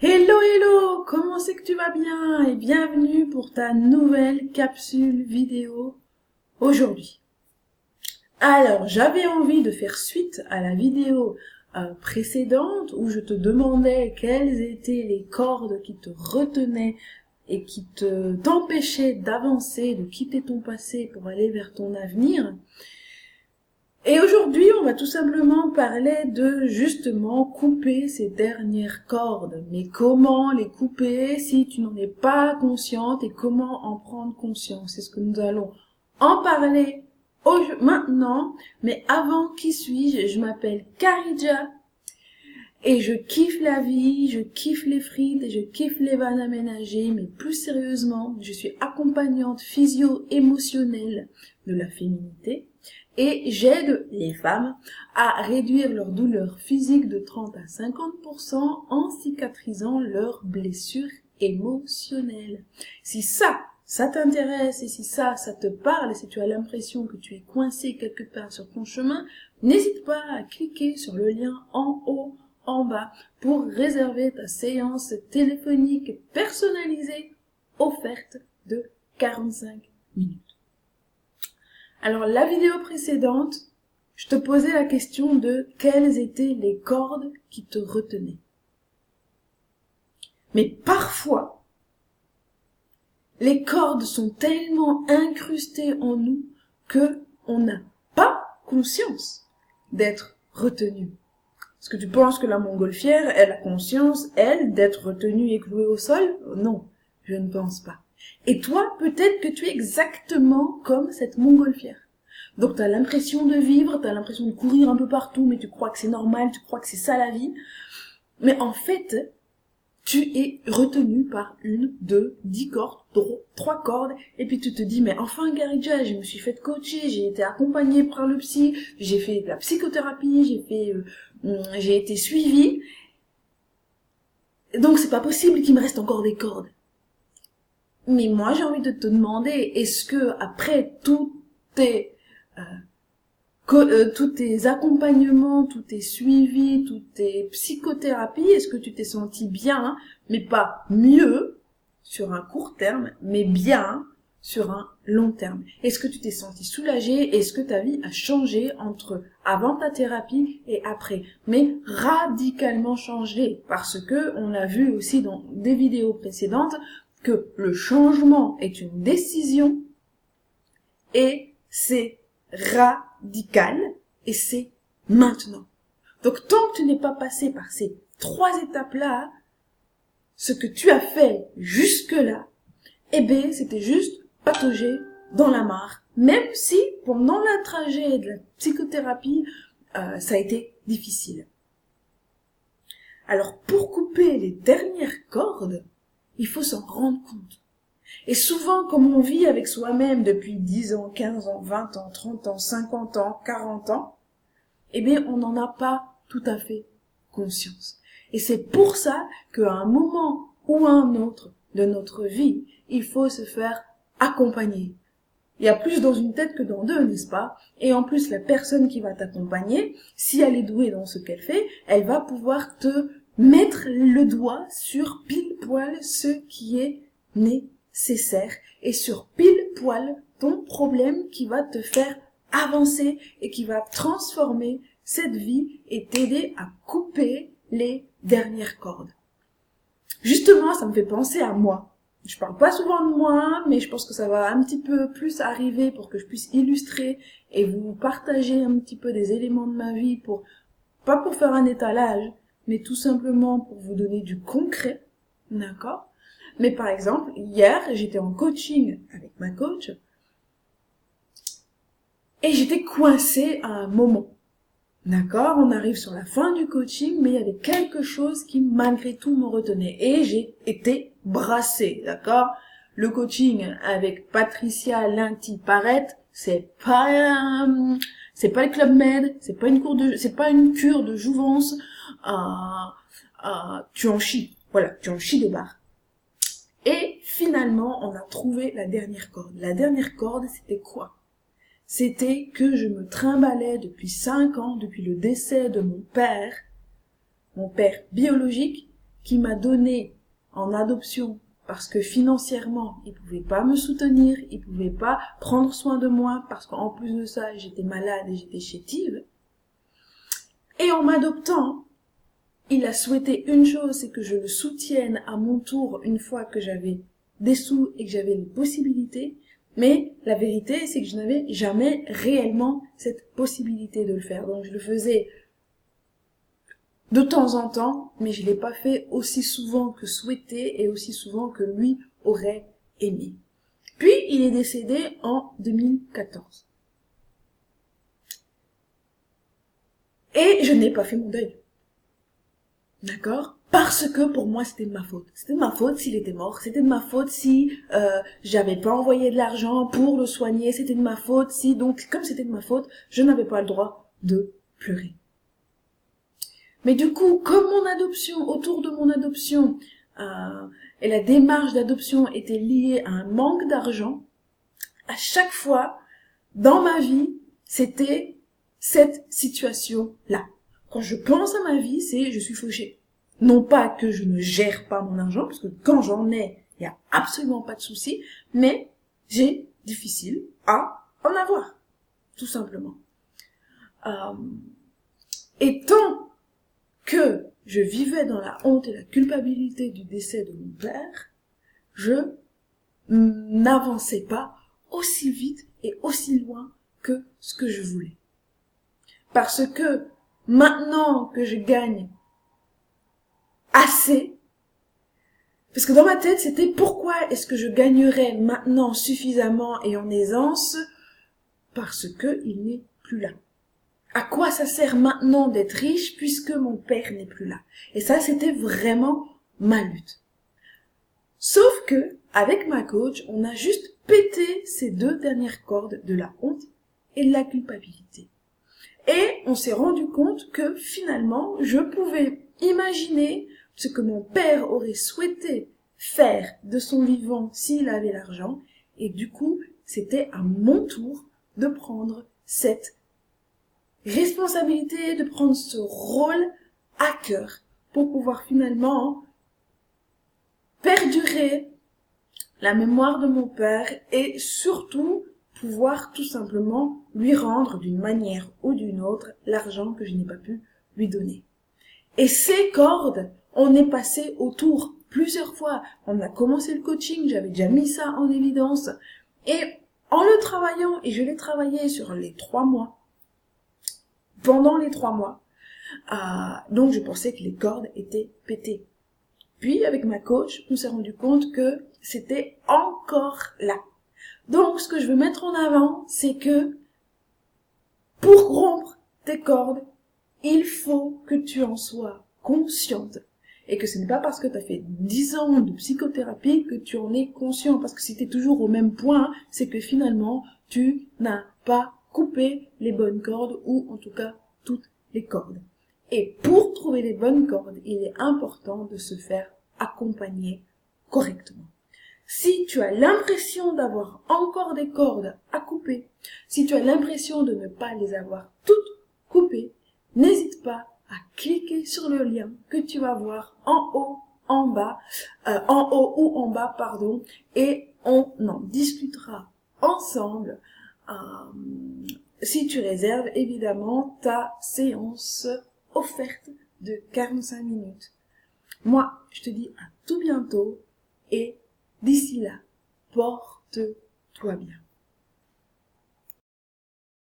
Hello, hello, comment c'est que tu vas bien et bienvenue pour ta nouvelle capsule vidéo aujourd'hui. Alors, j'avais envie de faire suite à la vidéo précédente où je te demandais quelles étaient les cordes qui te retenaient et qui t'empêchaient d'avancer, de quitter ton passé pour aller vers ton avenir. Et aujourd'hui, on va tout simplement parler de justement couper ces dernières cordes. Mais comment les couper si tu n'en es pas consciente et comment en prendre conscience? C'est ce que nous allons en parler maintenant. Mais avant, qui suis-je? Je m'appelle Karidja et je kiffe la vie, je kiffe les frites et je kiffe les vannes aménagées. Mais plus sérieusement, je suis accompagnante physio-émotionnelle de la féminité. Et j'aide les femmes à réduire leurs douleurs physiques de 30 à 50% en cicatrisant leurs blessures émotionnelles. Si ça t'intéresse et si ça te parle et si tu as l'impression que tu es coincé quelque part sur ton chemin, n'hésite pas à cliquer sur le lien en haut, en bas pour réserver ta séance téléphonique personnalisée offerte de 45 minutes. Alors, la vidéo précédente, je te posais la question de quelles étaient les cordes qui te retenaient. Mais parfois, les cordes sont tellement incrustées en nous que on n'a pas conscience d'être retenu. Est-ce que tu penses que la montgolfière, elle a conscience, elle, d'être retenue et clouée au sol? Non, je ne pense pas. Et toi, peut-être que tu es exactement comme cette montgolfière. Donc tu as l'impression de vivre, tu as l'impression de courir un peu partout, mais tu crois que c'est normal, tu crois que c'est ça la vie. Mais en fait, tu es retenu par 1, 2, 10 cordes, 3 cordes, et puis tu te dis, mais enfin Karidja, je me suis fait coacher, j'ai été accompagnée par le psy, j'ai fait de la psychothérapie, j'ai été suivie. Donc c'est pas possible qu'il me reste encore des cordes. Mais moi j'ai envie de te demander, est-ce que après tous tes accompagnements, tous tes suivis, toutes tes psychothérapies, est-ce que tu t'es senti bien, mais pas mieux sur un court terme, mais bien sur un long terme? Est-ce que tu t'es senti soulagé? Est-ce que ta vie a changé entre avant ta thérapie et après? Mais radicalement changé, parce que on a vu aussi dans des vidéos précédentes que le changement est une décision et c'est radical et c'est maintenant. Donc tant que tu n'es pas passé par ces 3 étapes-là, ce que tu as fait jusque-là, eh bien c'était juste patauger dans la mare. Même si pendant le trajet de la psychothérapie, ça a été difficile. Alors pour couper les dernières cordes, il faut s'en rendre compte. Et souvent, comme on vit avec soi-même depuis 10 ans, 15 ans, 20 ans, 30 ans, 50 ans, 40 ans, eh bien, on n'en a pas tout à fait conscience. Et c'est pour ça qu'à un moment ou à un autre de notre vie, il faut se faire accompagner. Il y a plus dans une tête que dans deux, n'est-ce pas? Et en plus, la personne qui va t'accompagner, si elle est douée dans ce qu'elle fait, elle va pouvoir te mettre le doigt sur pile poil ce qui est nécessaire et sur pile poil ton problème qui va te faire avancer et qui va transformer cette vie et t'aider à couper les dernières cordes. Justement, ça me fait penser à moi. Je parle pas souvent de moi, mais je pense que ça va un petit peu plus arriver pour que je puisse illustrer et vous partager un petit peu des éléments de ma vie pas pour faire un étalage, mais tout simplement pour vous donner du concret. D'accord? Mais par exemple, hier, j'étais en coaching avec ma coach et j'étais coincée à un moment. D'accord, on arrive sur la fin du coaching, mais il y avait quelque chose qui malgré tout me retenait et j'ai été brassée, d'accord? Le coaching avec Patricia Linty-Parrett, c'est pas le Club Med, c'est pas une cure de jouvence, tu en chies, voilà, tu en chies des barres. Et finalement, on a trouvé la dernière corde. La dernière corde, c'était quoi? C'était que je me trimballais depuis 5 ans, depuis le décès de mon père biologique, qui m'a donné en adoption parce que financièrement, il pouvait pas me soutenir, il pouvait pas prendre soin de moi parce qu'en plus de ça, j'étais malade et j'étais chétive. Et en m'adoptant, il a souhaité une chose, c'est que je le soutienne à mon tour une fois que j'avais des sous et que j'avais les possibilités. Mais la vérité, c'est que je n'avais jamais réellement cette possibilité de le faire. Donc je le faisais de temps en temps, mais je l'ai pas fait aussi souvent que souhaité et aussi souvent que lui aurait aimé. Puis il est décédé en 2014. Et je n'ai pas fait mon deuil. D'accord? Parce que pour moi c'était de ma faute. C'était de ma faute s'il était mort. C'était de ma faute si j'avais pas envoyé de l'argent pour le soigner. C'était de ma faute si, donc comme c'était de ma faute, je n'avais pas le droit de pleurer. Mais du coup, comme mon adoption, autour de mon adoption, et la démarche d'adoption était liée à un manque d'argent, à chaque fois, dans ma vie, c'était cette situation-là. Quand je pense à ma vie, c'est je suis fauchée. Non pas que je ne gère pas mon argent, parce que quand j'en ai, il n'y a absolument pas de souci, mais j'ai difficile à en avoir, tout simplement. Et tant que je vivais dans la honte et la culpabilité du décès de mon père, je n'avançais pas aussi vite et aussi loin que ce que je voulais. Parce que maintenant que je gagne assez, parce que dans ma tête c'était pourquoi est-ce que je gagnerais maintenant suffisamment et en aisance, parce que il n'est plus là. À quoi ça sert maintenant d'être riche puisque mon père n'est plus là? Et ça, c'était vraiment ma lutte. Sauf que, avec ma coach, on a juste pété ces deux dernières cordes de la honte et de la culpabilité. Et on s'est rendu compte que finalement, je pouvais imaginer ce que mon père aurait souhaité faire de son vivant s'il avait l'argent. Et du coup, c'était à mon tour de prendre cette responsabilité, de prendre ce rôle à cœur pour pouvoir finalement perdurer la mémoire de mon père et surtout pouvoir tout simplement lui rendre d'une manière ou d'une autre l'argent que je n'ai pas pu lui donner. Et ces cordes, on est passé autour plusieurs fois. On a commencé le coaching, j'avais déjà mis ça en évidence. Et en le travaillant, et je l'ai travaillé sur les 3 mois, pendant les 3 mois, donc je pensais que les cordes étaient pétées. Puis avec ma coach, on s'est rendu compte que c'était encore là. Donc ce que je veux mettre en avant, c'est que pour rompre tes cordes, il faut que tu en sois consciente. Et que ce n'est pas parce que tu as fait 10 ans de psychothérapie que tu en es conscient. Parce que si tu es toujours au même point, c'est que finalement, tu n'as pas coupé les bonnes cordes ou en tout cas toutes les cordes. Et pour trouver les bonnes cordes, il est important de se faire accompagner correctement. Si tu as l'impression d'avoir encore des cordes à couper, si tu as l'impression de ne pas les avoir toutes coupées, n'hésite pas à cliquer sur le lien que tu vas voir en haut, en bas, en haut ou en bas, pardon, et on en discutera ensemble. Si tu réserves évidemment ta séance offerte de 45 minutes. Moi, je te dis à tout bientôt et d'ici là, porte-toi bien.